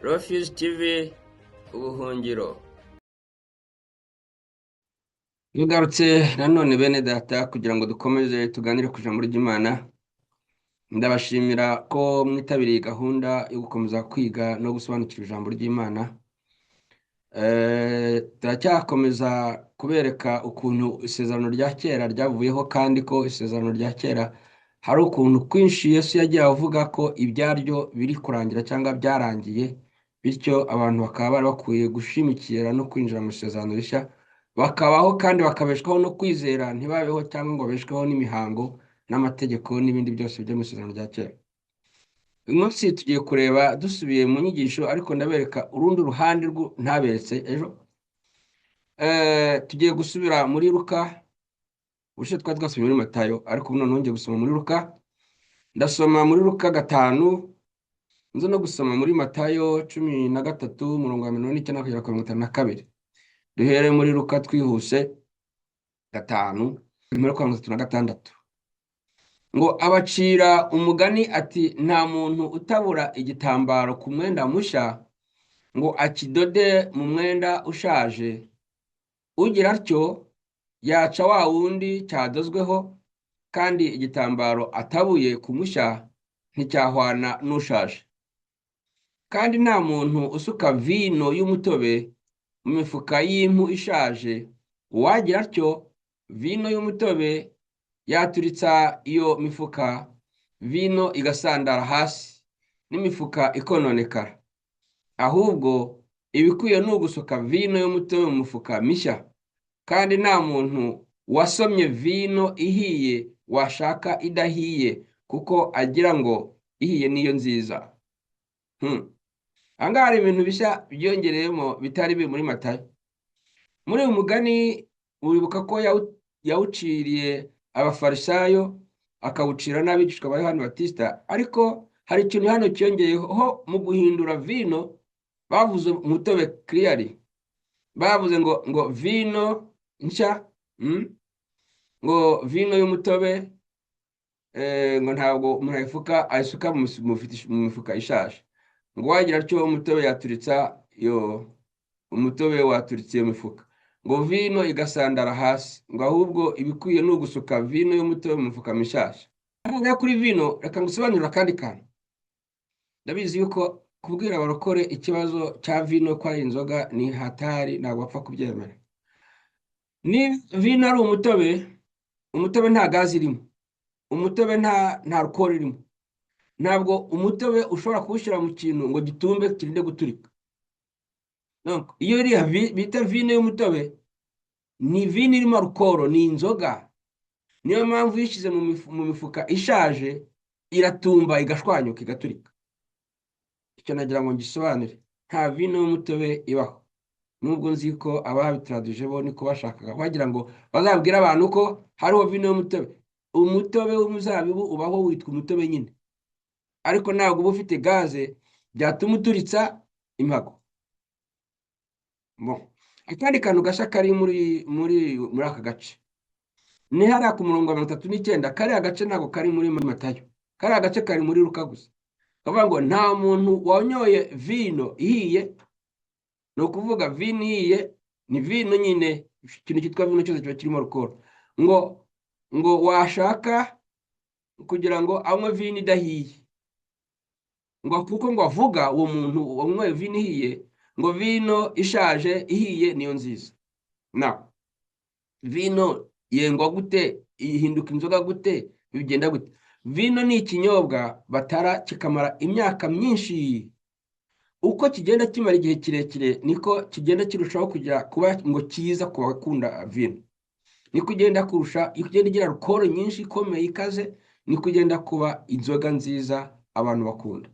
Rofisi TV ubuhungiro. Tugarutse nanone bene data kugira ngo dukomeze tuganire ku ijambo ry'Imana. Ndabashimira ko mwitabiriye gahunda yo gukomeza kwiga no gusobanukira ijambo ry'Imana. Turacyakomeza kubereka ukuntu isezerano rya kera ryavuyeho, kandi ko isezerano rya kera hari ukuntu kwinshi Yesu yagiye avuga ko ibyaryo biri kurangira cyangwa byarangiye, bityo abantu bakaba bari bakwiye gushimikira no kwinjira mu isezerano rishya, bakabaho kandi bakabeshwaho no kwizera, ntibabeho cyangwa ngo babeshweho n'imihango n'amategeko n'ibindi byose byo mu isezerano rya kera. Uyu munsi tugiye kureba dusubiye mu nyigisho, ariko ndabereka urundi ruhande ntaberetse ejo. Tugiye gusubira muri Luka. Ubushize twari twasubiye muri Matayo, ariko ubu noneho ngiye gusoma muri Luka. Ndasoma muri Luka 5, nzo no gusoma muri Matayo 13 umurongo wa 49 kugera ku 52. Duhere muri Luka twihuse 5 umurongo wa 36. Ngo abacira umugani ati, nta muntu utabura igitambaro ku mwenda mushya ngo akidode mu mwenda ushaje. Ugira atyo yaca wa wundi cyadozweho, kandi igitambaro atabuye ku mushya nticyahwana n'ushaje. Kandi nta muntu usuka vino y'umutobe mu mifuka y'impu ishaje. Uwagira atyo vino y'umutobe yaturitsa iyo mifuka, vino igasandara hasi n'imifuka ikononekara. Ahubwo ibikwiye ni ugusuka vino y'umutobe mu mifuka mishya. Kandi nta muntu wasomye vino ihiye washaka idahiye, kuko agira ngo ihiye niyo nziza. Ahangaha hari ibintu bishya byongereyemo bitari biri muri Matayo. Muri uyu mugani uribuka ko yawuciriye abafarisayo, akawucira n'abigishwa ba Yohana Batista, ariko hari ikintu hano cyongeyeho. Mu guhindura vino bavuze umutobe clearly, bavuze ngo vino nshya, ngo vino y'umutobe, ngo ntabwo umuntu ayisuka mu mifuka ishaje. Ngo wagira atyo umutobe yaturitsa umutobe waturitse iyo mifuka, ngo vino igasandara hasi. Ngo ahubwo ibikwiye ni ugusuka vino y'umutobe mu mifuka mishasha. Hano kuri vino reka ngusobanurira akandi kantu. Ndabizi yuko kubwira abarokore ikibazo cya vino ko ari inzoga ni hatari, ntabwo bapfa kubyemera. Ni vino ari umutobe nta gazi irimo, umutobe nta alcohol irimo. Ntabwo umutobe ushobora kuwushyira mu kintu ngo gitumbe kirinde guturika. Iyo iriya bita vino y'umutobe ni vino irimo alcohol, ni inzoga. Niyo mpamvu yishyize mu mifuka ishaje iratumba, igashwanyuka, igaturika. Icyo nagira ngo ngisobanure, nta vino y'umutobe ibaho. Nubwo nzi ko ababitraduje bo niko bashakaga, bagira ngo bazabwire abantu ko hariho vino y'umutobe. Umutobe w'umuzabibu ubaho witwa umutobe nyine, ariko ntabwo uba ufite gaze byatuma uturitsa impago. Akandi kantu gashya kari muri aka gace ni hariya ku murongo wa 39. Kariya gace ntabwo kari muri Matayo, kariya gace kari muri Luka gusa. Kavuga ngo nta muntu wanyoye vino ihiye. Ni ukuvuga vino ihiye ni vino nyine, ikintu cyitwa vino cyose kiba kirimo alcohol. Ngo washaka kugira ngo anywe vino idahiye, ngo kuko ngo avuga uwo muntu wanyoye vino ihiye, ngo vino ishaje ihiye niyo nziza. Vino yengwa gute? Ihinduka inzoga gute? Bigenda gute? Vino ni ikinyobwa batara kikamara imyaka myinshi. Uko kigenda kimara igihe kirekire, niko kigenda kirushaho kuba ngo cyiza ku bakunda vino. Niko kugenda igira alcohol nyinshi ikomeye ikaze, niko kugenda kuba inzoga nziza abantu bakunda.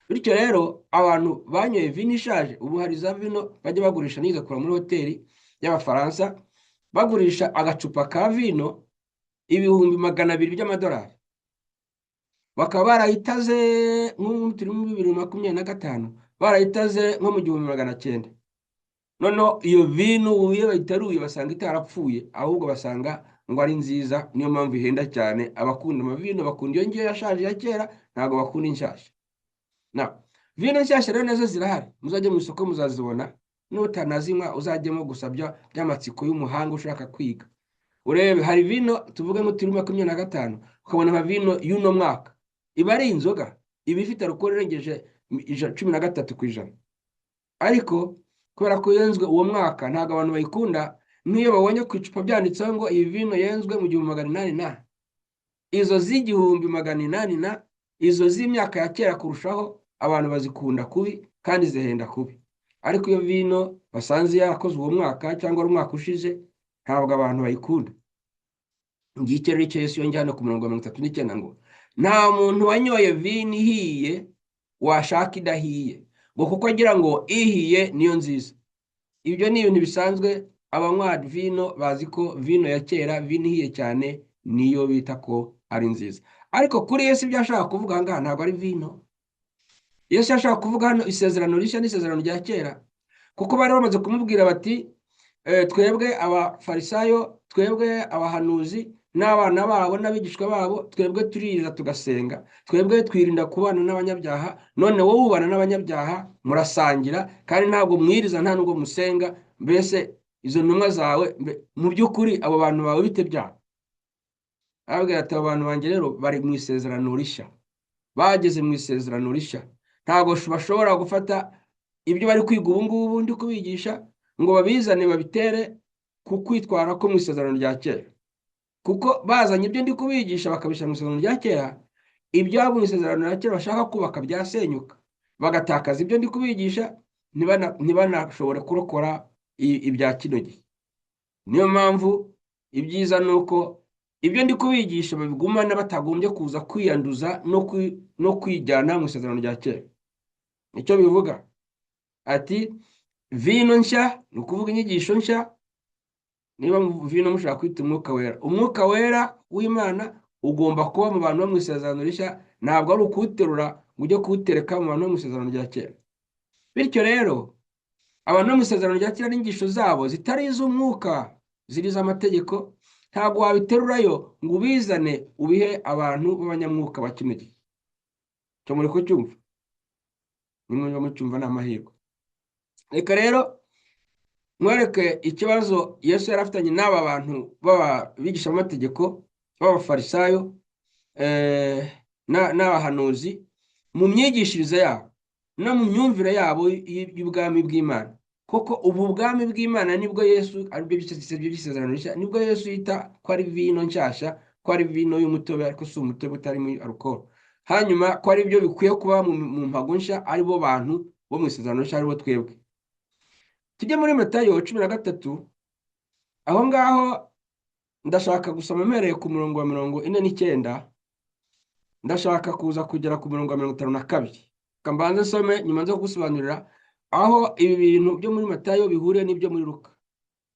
Bityo rero abantu banyoye vino ishaje, ubu hari za vino bajya bagurisha n'igakora muri hoteli y'Abafaransa, bagurisha agacupa ka vino $200,000 by'amadolari. Bakaba barayitaze nk'ubu turi muri 2025, barayitaze nko mu 1900. Noneho iyo vino iyo bayitaruye basanga itarapfuye, ahubwo basanga ngo ari nziza. Niyo mpamvu ihenda cyane. Abakunda amavino bakunda iyo ngiyo yashaje ya kera, ntabwo bakunda inshyashya. vino nshyashya rero nazo zirahari, muzajye mu isoko muzazibona, n'utanazinywa uzajyemo gusa by'amatsiko y'umuhanga ushaka kwiga. Urebe hari vino tuvuge ngo turi 25, ukabona nka vino y'uno mwaka iba ari inzoga, iba ifite alcohol irengeje 13%, ariko kubera ko yenzwe uwo mwaka ntabwo abantu bayikunda. Nk'iyo babonye ku icupa byanditseho ngo iyi vino yenzwe mu 1800, izo z'1800, izo z'imyaka ya kera kurushaho, abantu bazikunda kubi kandi zihenda kubi. Ariko iyo vino basanze yarakozwe uwo mwaka cyangwa umwaka ushize, ntabwo abantu bayikunda. Ngicyo rero icyo Yesu yongera ku murongo wa 39 ngo nta muntu wanyoye vino ihiye washaka idahiye, ngo kuko agira ngo ihiye niyo nziza. Ibyo ni ibintu bisanzwe, abanywa vino bazi ko vino ya kera, vino ihiye cyane, niyo bita ko ari nziza. Ariko kuri Yesu ibyo ashaka kuvuga ngaha ntabwo ari vino. Yesu yashaka kuvuga hano isezerano rishya n'isezerano rya kera, kuko bari bamaze kumubwira bati twebwe abafarisayo, twebwe abahanuzi n'abana babo n'abigishwa babo, twebwe tuririza tugasenga, twebwe twirinda kubana n'abanyabyaha, none wowe ubana n'abanyabyaha murasangira kandi ntabwo mwiriza nta nubwo musenga, mbese izo ntumwa zawe mu by'ukuri abo bantu bawe bite byabo? Ababwira ati abo bantu banjye rero bari mu isezerano rishya, bageze mu isezerano rishya, ntabwo bashobora gufata ibyo bari kwiga ubu ngubu ndi kubigisha ngo babizane babitere ku kwitwara ko mu isezerano rya kera, kuko bazanye ibyo ndi kubigisha bakabishyira mu isezerano rya kera, ibyo mu isezerano rya kera bashaka kubaka byasenyuka, bagatakaza ibyo ndi kubigisha, ntibanashobore kurokora ibya kino gihe. Niyo mpamvu ibyiza ni uko ibyo ndi kubigisha babigumana batagombye kuza kwiyanduza no kwijyana mu isezerano rya kera. Nicyo bivuga ati vino nshya, ni ukuvuga inyigisho nshya. Niba vino mushaka kwita umwuka wera, umwuka wera w'Imana ugomba kuba mu bantu bo mu isezerano rishya, ntabwo ari ukuwuterura ngo ujye kuwutereka mu bantu bo mu isezerano rya kera. Bityo rero abantu bo mu isezerano rya kera n'inyigisho zabo zitari iz'umwuka, ziri iz'amategeko, ntabwo wabiterurayo ngo ubizane ubihe abantu b'abanyamwuka ba kino gihe. Cyo muri kucyumva? Nimwe mucyumva ni amahirwe. Reka rero mwereke ikibazo Yesu yari afitanye n'aba bantu bigisha amategeko b'abafarisayo n'abahanuzi mu myigishirize yabo no mu myumvire yabo y'ubwami bw'Imana. Koko ubu bwami bw'Imana nibwo Yesu aribyo by'isezerano rishya, nibwo Yesu yita ko ari vino nshyashya, ko ari vino y'umutobe, ariko si umutobe utarimo alcohol. Hanyuma ko ari byo bikwiye kuba mu mpago nshya, aribo bantu bo mu isezerano rishya, aribo twebwe. Tujye muri Matayo 13, aho ngaho ndashaka gusoma mpereye ku murongo wa 49, ndashaka kuza kugera ku murongo wa 52. Kambanze nsome nyuma nzo kugusobanurira aho ibi bintu byo muri Matayo bihuriye n'ibyo muri Luka.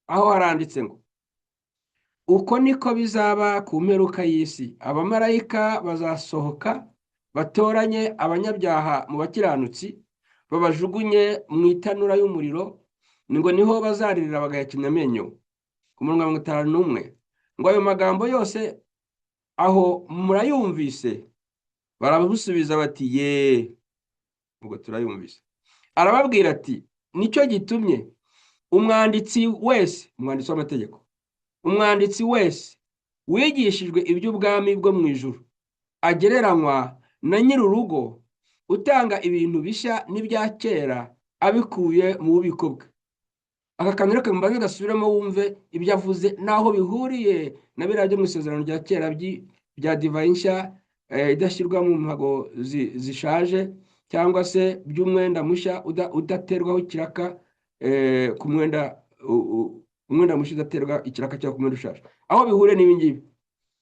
Aho haranditse ngo uko niko bizaba ku mperuka y'isi, abamarayika bazasohoka batoranye abanyabyaha mu bakiranutsi, babajugunye mu itanura y'umuriro, ngo niho bazaririra bagahekenya amenyo. Ku murongo wa 51 ngo ayo magambo yose aho murayumvise, baramusubiza bati ye, ubwo turayumvise. Arababwira ati nicyo gitumye umwanditsi w'amategeko, umwanditsi wese wigishijwe iby'ubwami bwo mu ijuru agereranywa na nyir'urugo utanga ibintu bishya n'ibya kera abikuye mu bubiko bwe. Aka kantu reka mbanze gasubiremo wumve ibyo avuze naho bihuriye na biriya byo mu isezerano rya kera bya divayi nshya idashyirwa mu mpago zishaje, cyangwa se by'umwenda mushya udaterwaho ikiraka, ku mwenda mushya udaterwa ikiraka cyangwa ku mwenda ushaje. Aho bihuriye n'ibi ngibi,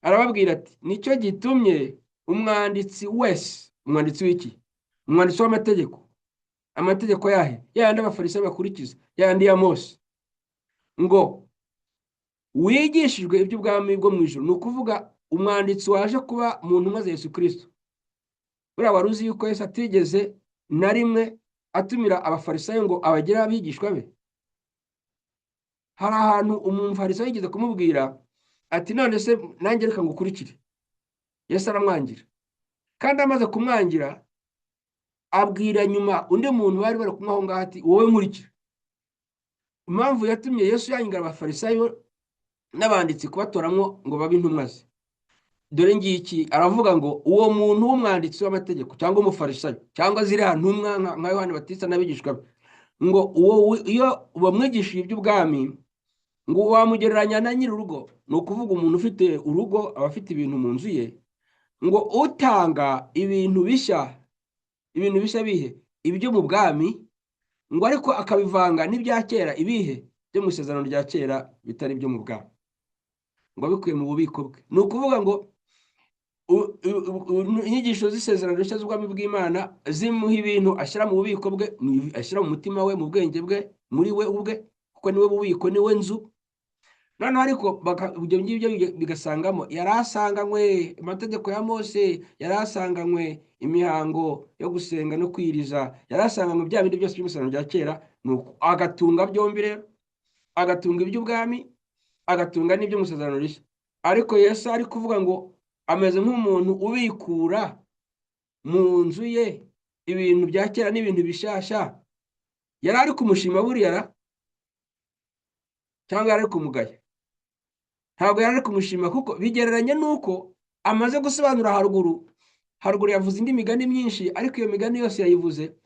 arababwira ati nicyo gitumye umwanditsi wese, umwanditsi w'iki? Umwanditsi w'amategeko. Amategeko yahe? Yandi abafarisayo bakurikiza, yandi ya Mose, ngo wigishijwe iby'ubwami bwo mu ijuru. Ni ukuvuga umwanditsi waje kuba mu ntumwa za Yesu Kristo. Buriya wari uzi yuko Yesu atigeze na rimwe atumira abafarisayo ngo abagire abigishwa be? Hari ahantu umufarisayo yigeze kumubwira ati none se nanjye reka ngukurikire. Yesu aramwangira, kandi amaze kumwangira abwira nyuma undi muntu bari bari kumwe aho ngaho ati wowe nkurikira. Impamvu yatumye Yesu yahingara abafarisayo n'abanditsi kubatoramwo ngo babe intumwa ze, dore ngiki aravuga ngo uwo muntu w'umwanditsi w'amategeko cyangwa umufarisayo cyangwa ziriya ntumwa nka Yohana Batista n'abigishwa be, ngo uwo iyo bamwigishije iby'ubwami ngo wamugereranya na nyir'urugo. Ni ukuvuga umuntu ufite urugo aba afite ibintu mu nzu ye, ngo utanga ibintu bishya bihe ibyo mu bwami, ngo ariko akabivanga n'ibya kera. Ibihe byo mu isezerano rya kera bitari byo mu bwami, ngo abikuye mu bubiko bwe. Ni ukuvuga ngo inyigisho z'isezerano rishya z'ubwami bw'Imana zimuha ibintu ashyira mu bubiko bwe, ashyira mu mutima we, mu bwenge bwe, muri we ubwe, kuko niwe bubiko, niwe nzu. Noneho ariko ibyo ngibyo bigasangamo yari asanganywe amategeko ya Mose, yari asanganywe imihango yo gusenga no kwiriza, yari asanganywe bya bindi byose by'isezerano rya kera. Agatunga byombi rero, agatunga iby'ubwami, agatunga n'ibyo mu isezerano rishya. Ariko Yesu ari kuvuga ngo ameze nk'umuntu ubikura mu nzu ye ibintu bya kera n'ibintu bishasha. Yari ari kumushima buriya cyangwa yari ari kumugaya? Ntabwo yari ari kumushima, kuko bigereranye n'uko amaze gusobanura haruguru yavuze indi migani myinshi, ariko iyo migani yose yayivuze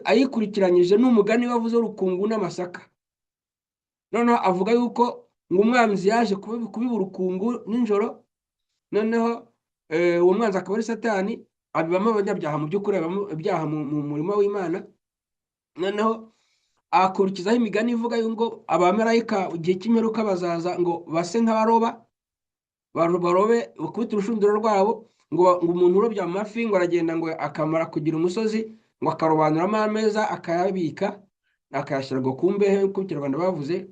ayikurikiranyije n'umugani wavuze urukungu n'amasaka. Noneho avuga yuko ngo umwanzi yaje kubiba urukungu nijoro, noneho uwo mwanzi akaba ari Satani, abibamo abanyabyaha, mu by'ukuri abamo ibyaha mu murimo w'Imana. Noneho akurikizaho imigani ivuga ngo abamarayika igihe cy'imperuka bazaza ngo base nk'abaroba, barobe bakubita urushunduro rwabo, ngo umuntu urobye amafi ngo aragenda ngo akamara kugira umusozi, ngo akarobanuramo ameza akayabika, akayashyira ngo ku mbehe, ku Kinyarwanda bavuze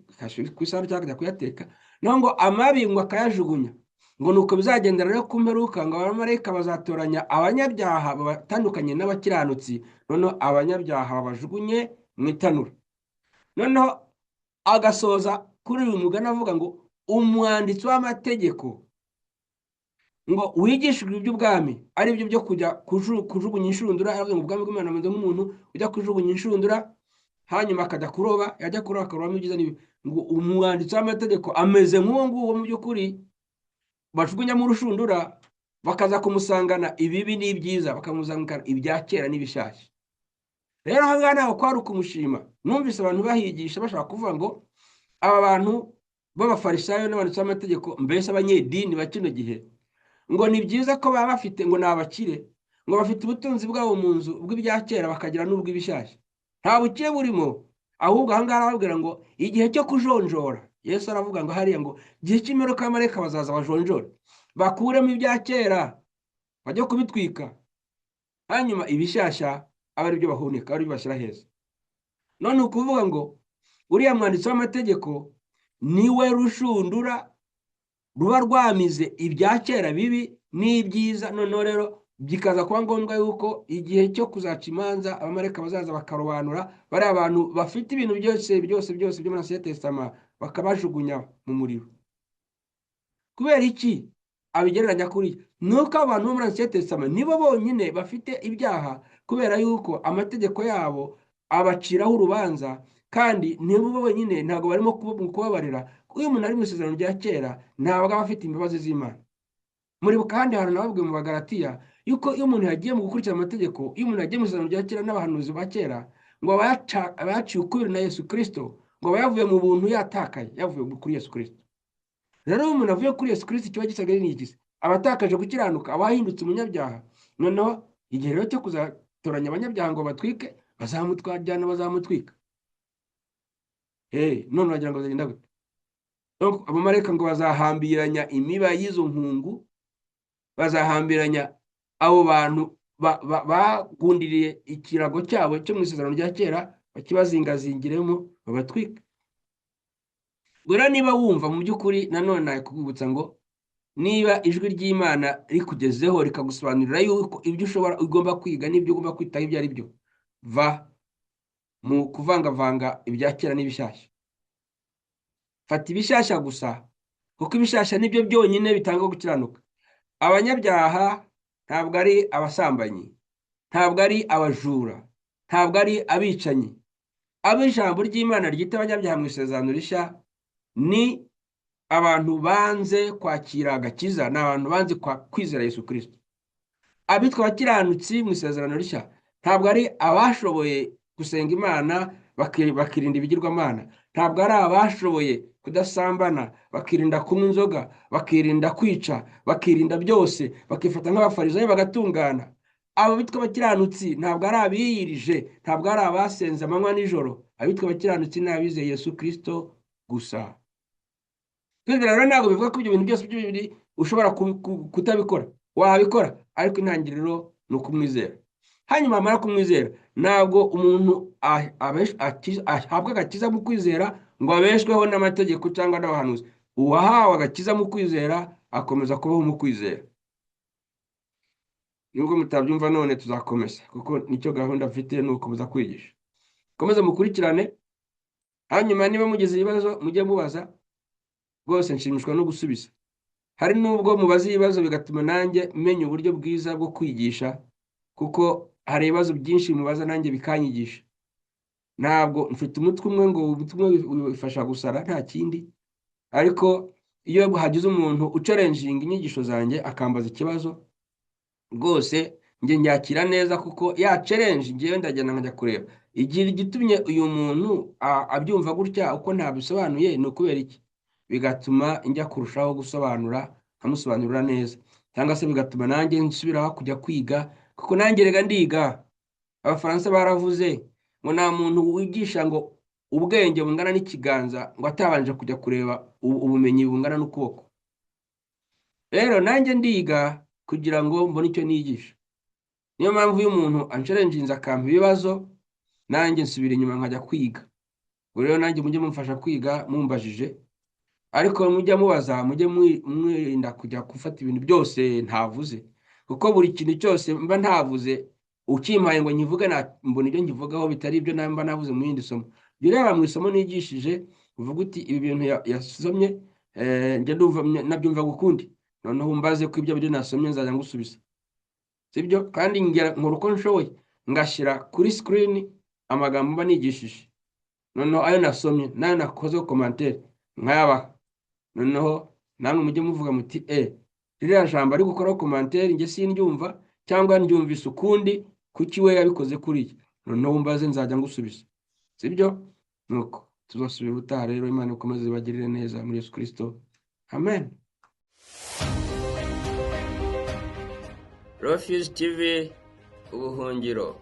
ku isahani cyangwa akajya kuyateka. Naho ngo amabi ngo akayajugunya. Ngo nuko bizagendera rero ku mperuka, ngo abamarayika bazatoranya abanyabyaha batandukanye n'abakiranutsi, noneho abanyabyaha babajugunye mu itanura. Noneho agasoza kuri uyu mugani avuga ngo umwanditsi w'amategeko ngo wigishijwe iby'ubwami ari byo byo kujya kujugunya inshundura. Aravuga ngo ubwami bw'Imana ameze nk'umuntu ujya kujugunya inshundura, hanyuma akajya kuroba, yajya kuroba akarobamo ibyiza n'ibibi. Ngo umwanditsi w'amategeko ameze nk'uwo nguwo mu by'ukuri bajugunya mu rushundura, bakaza kumusangana ibibi n'ibyiza, bakamuzangana ibya kera n'ibishyashya. Rero aha ngaha ntaho kwari ukumushima. Numvise abantu bahigisha bashaka kuvuga ngo aba bantu b'abafarisayo n'abanditsi b'amategeko, mbese abanyedini ba kino gihe, ngo ni byiza ko baba bafite, ngo ni abakire, ngo bafite ubutunzi bwabo mu nzu bw'ibya kera bakagira n'ubw'ibishyashya. Nta bukire burimo, ahubwo aha ngaha arababwira ngo igihe cyo kujonjora. Yesu aravuga ngo hariya ngo igihe cy'imperuka abamarayika bazaza bajonjore, bakuremo ibya kera bajya kubitwika, hanyuma ibishyashya aba ari byo bahunika, ari byo bashyira heza. None ukuvuga ngo uriya mwanditsi w'amategeko niwe rushundura ruba rwamize ibya kera bibi n'ibyiza. Noneho rero bikaza kuba ngombwa yuko igihe cyo kuzaca imanza abamarayika bazaza bakarobanura bari abantu bafite ibintu byose byo muri Ancien Testament, bakabajugunya mu muriro. Kubera iki abigereranya kuri? Nuko abantu bo muri Ancien Testament nibo bonyine bafite ibyaha, kubera yuko amategeko yabo abaciraho urubanza, kandi nibo bonyine ntabwo barimo kubabarira. Uyu umuntu ari mu isezerano rya kera ntabwo aba afite imbabazi z'Imana. Muribuka kandi hari nababwiye mu Bagalatiya yuko iyo umuntu yagiye mu gukurikira amategeko, iyo umuntu yagiye mu isezerano rya kera n'abahanuzi ba kera, ngo abaciye ukubiri na Yesu Kristo, ngo aba yavuye mu buntu yatakaye, yavuye kuri Yesu Kristo. Rero iyo umuntu avuye kuri Yesu Kristo, kiba gisaga n'igize abatakaje gukiranuka, abahindutse umunyabyaha. Noneho igihe rero cyo kuzatoranya abanyabyaha ngo batwike, bazamutwajyana bazamutwika. None wagira ngo bazagenda gute? Abamarayika ngo bazahambiranya imiba y'izo nkungu, bazahambiranya abo bantu bagundiriye ikirago cyabo cyo mu isezerano rya kera, bakibazingazingiremo babatwika. Rero niba wumva mu by'ukuri, nanone nakubwibutsa ngo niba ijwi ry'Imana rikugezeho rikagusobanurira yuko ibyo ugomba kwiga n'ibyo ugomba kwitaho ibyo ari byo, va mu kuvangavanga ibya kera n'ibishyashya. Fata ibishyashya gusa, kuko ibishyashya nibyo byonyine bitanga gukiranuka. Abanyabyaha ntabwo ari abasambanyi, ntabwo ari abajura, ntabwo ari abicanyi. Abo ijambo ry'Imana ryita abanyabyaha mu isezerano rishya ni abantu banze kwakira agakiza, ni abantu banze kwizera Yesu Kristo. Abitwa abakiranutsi mu isezerano rishya ntabwo ari abashoboye gusenga Imana bakirinda ibigirwamana, ntabwo ari abashoboye kudasambana bakirinda kunywa inzoga, bakirinda kwica, bakirinda byose, bakifata nk'abafarisayo bagatungana. Abo bitwa abakiranutsi ntabwo ari abiyirije, ntabwo ari abasenze amanywa nijoro. Abitwa abakiranutsi ni abizeye Yesu Kristo gusa. Kwizera rero ntabwo bivuga ko ibyo bintu byose by'umubiri ushobora kutabikora. Wabikora, ariko intangiriro ni ukumwizera. Hanyuma amara kumwizera, ntabwo umuntu ahabwa agakiza mu kwizera ngo abeshweho n'amategeko cyangwa n'abahanuzi. Uwahawe agakiza mu kwizera akomeza kubaho mu kwizera. Nubwo mutabyumva none tuzakomeza, kuko nicyo gahunda mfite ni ugukomeza kwigisha. Komeza mukurikirane, hanyuma niba mugize ibibazo mujye mubaza, rwose nshimishwa no gusubiza. Hari nubwo mubaza ibibazo bigatuma nanjye menya uburyo bwiza bwo kwigisha, kuko hari ibibazo byinshi mubaza nanjye bikanyigisha. Ntabwo mfite umutwe umwe ngo umutwe umwe wifasha gusara, nta kindi. Ariko iyo hagize umuntu ucalenjinga inyigisho zanjye akambaza ikibazo, rwose njye nyakira neza, kuko ya challenge ngewe ndagenda nkajya kureba igihe gitumye uyu muntu abyumva gutya uko ntabisobanuye ni ukubera iki. Bigatuma njya kurushaho gusobanura, nkamusobanurira neza, cyangwa se bigatuma nanjye nsubiraho kujya kwiga, kuko nanjye rega ndiga. Abafaransa baravuze ngo nta muntu wigisha ngo ubwenge bungana n'ikiganza ngo atabanje kujya kureba ubumenyi bungana n'ukuboko. Rero nanjye ndiga kugira ngo mbone icyo nigisha. Niyo mpamvu iyo umuntu ancalenjinze akampa ibibazo, nanjye nsubira inyuma nkajya kwiga. Ubwo rero nanjye mujye mumfasha kwiga mumbajije, ariko mujya mubaza, mujye mwirinda kujya gufata ibintu byose ntavuze, kuko buri kintu cyose mba ntavuze ukimpaye ngo nkivuge mbona ibyo nkivugaho bitari ibyo mba navuze mu yindi somo. Jya ureba mu isomo nigishije uvuga uti ibi bintu yasomye njye nabyumva gukundi, noneho umbaze ko ibyo nasomye nzajya ngusubiza, sibyo? Kandi nkora uko nshoboye ngashyira kuri screen amagambo mba nigishije, noneho ayo nasomye nayo nakozeho commentaire nkayabaha. Noneho namwe mujye muvuga muti ririya jambo ari gukoraho commentaire njye sindyumva, cyangwa ndyumvise ukundi, kuki we yabikoze kuriya, noneho umbaze nzajya ngusubiza, sibyo? Nuko tuzasubira ubutaha rero. Imana ikomeze ibagirire neza muri Yesu Kristo, amen. Refuge TV, ubuhungiro.